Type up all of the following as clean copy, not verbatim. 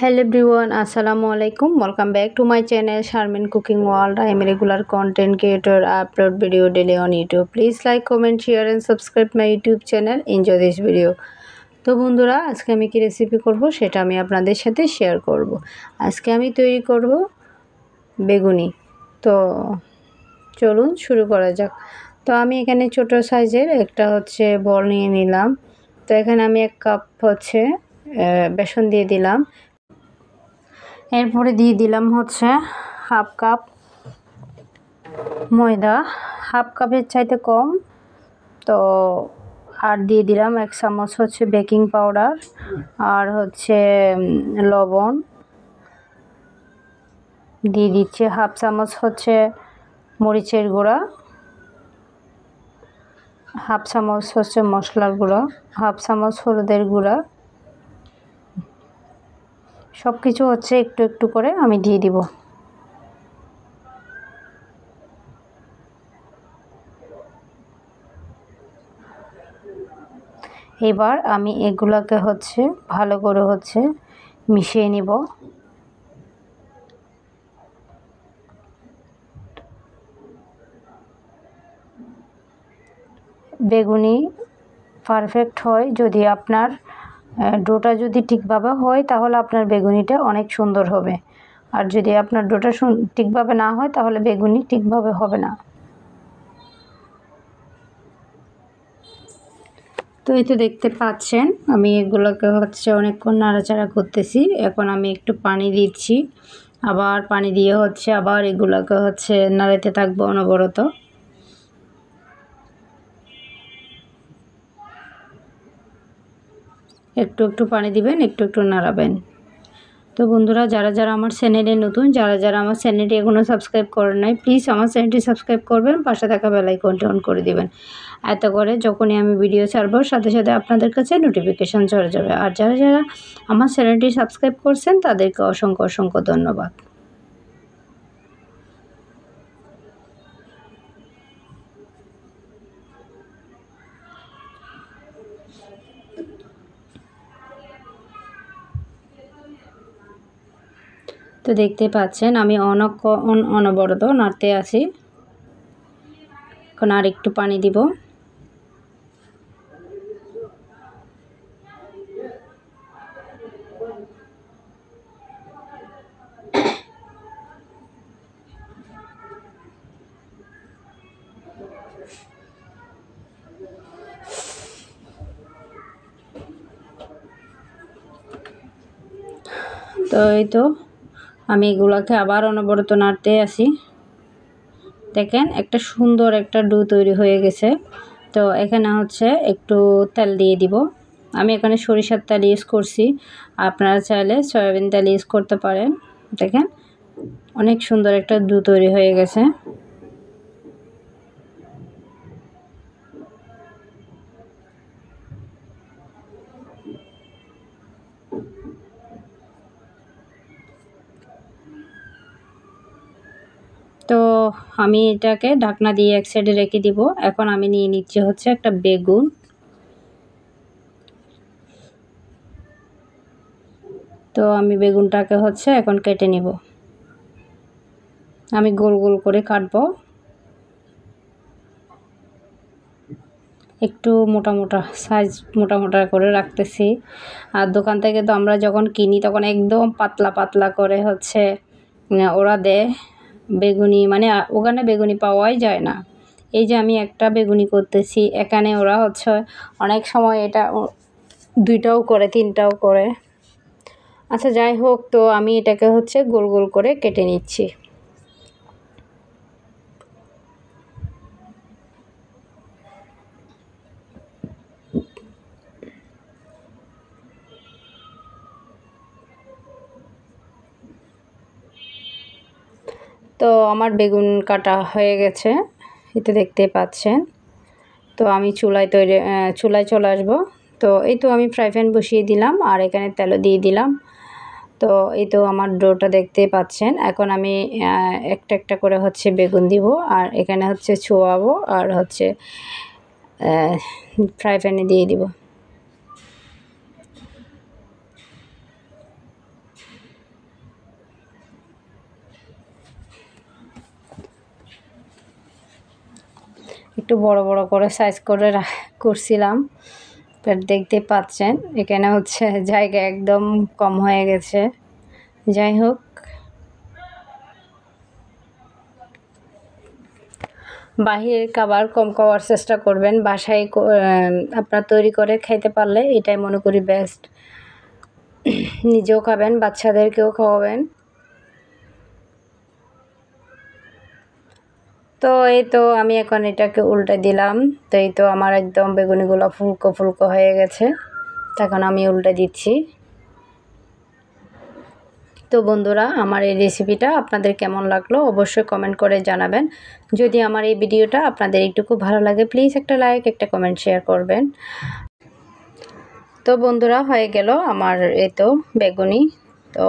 Hello everyone, Assalamu alaikum. Welcome back to my channel Sharmin Cooking World. I am a regular content creator. I upload video daily on YouTube. Please like, comment, share and subscribe my YouTube channel. Enjoy this video. তো বন্ধুরা, আজকে আমি কি recipe করব সেটা আমি আপনাদের সাথে শেয়ার করব। আজকে আমি তৈরি করব বেগুনি। তো চলুন শুরু করা যাক। তো আমি এখানে ছোট সাইজের একটা বল নিয়ে নিলাম। তো এখানে আমি 1 কাপ বেসন দিয়ে দিলাম। এরপরে দিয়ে দিলাম হাফ কাপ ময়দা, হাফ কাপের চাইতে কম। তো আর দিয়ে দিলাম 1 চামচ বেকিং পাউডার আর লবণ। দিয়ে দিচ্ছি হাফ চামচ মরিচের গুঁড়া, হাফ চামচ মশলার গুঁড়া, হাফ চামচ হলুদের গুঁড়া। সব কিছু একটু একটু করে আমি দিয়ে দিব। এবার আমি এগুলাকে ভালো করে মিশিয়ে নিব। বেগুনি পারফেক্ট হয় যদি আপনার ডোটা যদি ঠিকভাবে হয়, তাহলে আপনার বেগুনিটা অনেক সুন্দর হবে। আর যদি আপনার ডোটা ঠিকভাবে না হয়, তাহলে বেগুনি ঠিকভাবে হবে না। তো এই তো দেখতে পাচ্ছেন আমি এগুলোকে অনেকক্ষণ নাড়াচাড়া করতেছি। এখন আমি একটু পানি দিচ্ছি, আবার পানি দিয়ে আবার এগুলোকে নাড়াতে থাকবো অনবরত। একটু একটু পানি দিবেন, একটু একটু নাড়াবেন। তো বন্ধুরা, যারা যারা আমার চ্যানেলে নতুন, যারা যারা আমার চ্যানেলটি এখনও সাবস্ক্রাইব করেন নাই, প্লিজ আমার চ্যানেলটি সাবস্ক্রাইব করবেন, পাশে থাকা বেল আইকনটি অন করে দিবেন। এত করে যখনই আমি ভিডিও ছাড়বো সাথে সাথে আপনাদের কাছে নোটিফিকেশান চলে যাবে। আর যারা যারা আমার চ্যানেলটি সাবস্ক্রাইব করছেন তাদেরকে অসংখ্য অসংখ্য ধন্যবাদ। তো দেখতে পাচ্ছেন আমি অনবরত নাড়তে আছি। এখন আর একটু পানি দিব। তো এই তো আমি এগুলাকে আবার অনবরত নাড়তে আসি। দেখেন একটা সুন্দর একটা ডো তৈরি হয়ে গেছে। তো এখানে একটু তেল দিয়ে দিব। আমি এখানে সরিষার তেল ইউজ করছি, আপনারা চাইলে সয়াবিন তেল ইউজ করতে পারেন। দেখেন অনেক সুন্দর একটা ডো তৈরি হয়ে গেছে। তো আমি এটাকে ঢাকনা দিয়ে এক সাইডে রেখে দিব। এখন আমি নিয়ে নিচ্ছি একটা বেগুন। তো আমি বেগুনটাকে এখন কেটে নিব। আমি গোল গোল করে কাটবো, একটু মোটা মোটা সাইজ মোটা মোটা করে রাখতেছি। আর দোকান থেকে তো আমরা যখন কিনি তখন একদম পাতলা পাতলা করে ওরা দেয় বেগুনি, মানে ওখানে বেগুনি পাওয়াই যায় না। এই যে আমি একটা বেগুনি করতেছি, এখানে ওরা অনেক সময় এটা 2টাও করে 3টাও করে। আচ্ছা যাই হোক, তো আমি এটাকে গোল গোল করে কেটে নিচ্ছি। তো আমার বেগুন কাটা হয়ে গেছে, এটা দেখতে পাচ্ছেন। তো আমি চুলায় চলে আসবো। তো এই তো আমি ফ্রাই প্যান বসিয়ে দিলাম আর এখানে তেলও দিয়ে দিলাম। তো এই তো আমার ডোটা দেখতে পাচ্ছেন। এখন আমি একটা একটা করে বেগুন দিব আর এখানে ছোয়াবো আর ফ্রাই প্যানে দিয়ে দিব। একটু বড় বড় করে সাইজ করে করছিলাম। দেখতে পাচ্ছেন এখানে হচ্ছে জায়গা একদম কম হয়ে গেছে। যাই হোক, বাহিরের খাবার কম খাওয়ার চেষ্টা করবেন। বাসায় আপনার তৈরি করে খাইতে পারলে এটাই মনে করি বেস্ট। নিজেও খাবেন, বাচ্চাদেরকেও খাওয়াবেন। তো এই তো আমি এখন এটাকে উল্টে দিলাম। তো এই তো আমার একদম বেগুনিগুলো ফুলকো ফুলকো হয়ে গেছে। এখন আমি উল্টে দিচ্ছি। তো বন্ধুরা, আমার এই রেসিপিটা আপনাদের কেমন লাগলো অবশ্যই কমেন্ট করে জানাবেন। যদি আমার এই ভিডিওটা আপনাদের একটু ভালো লাগে প্লিজ একটা লাইক, একটা কমেন্ট, শেয়ার করবেন। তো বন্ধুরা, হয়ে গেল আমার এই তো বেগুনি। তো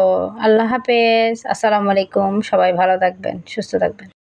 আল্লাহ হাফেজ, আসসালামু আলাইকুম। সবাই ভালো থাকবেন, সুস্থ থাকবেন।